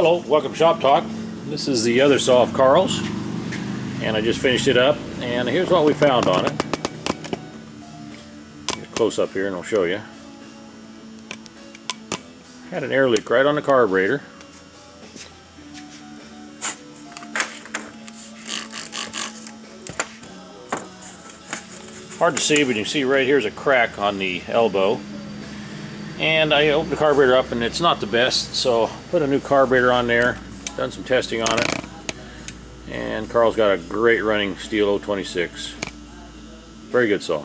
Hello, welcome to Shop Talk. This is the other saw of Carl's, and I just finished it up, and here's what we found on it. Get close up here and I'll show you. Had an air leak right on the carburetor. Hard to see, but you can see right here's a crack on the elbow. And I opened the carburetor up and it's not the best, so put a new carburetor on there, done some testing on it, and Carl's got a great running Stihl 026. Very good saw.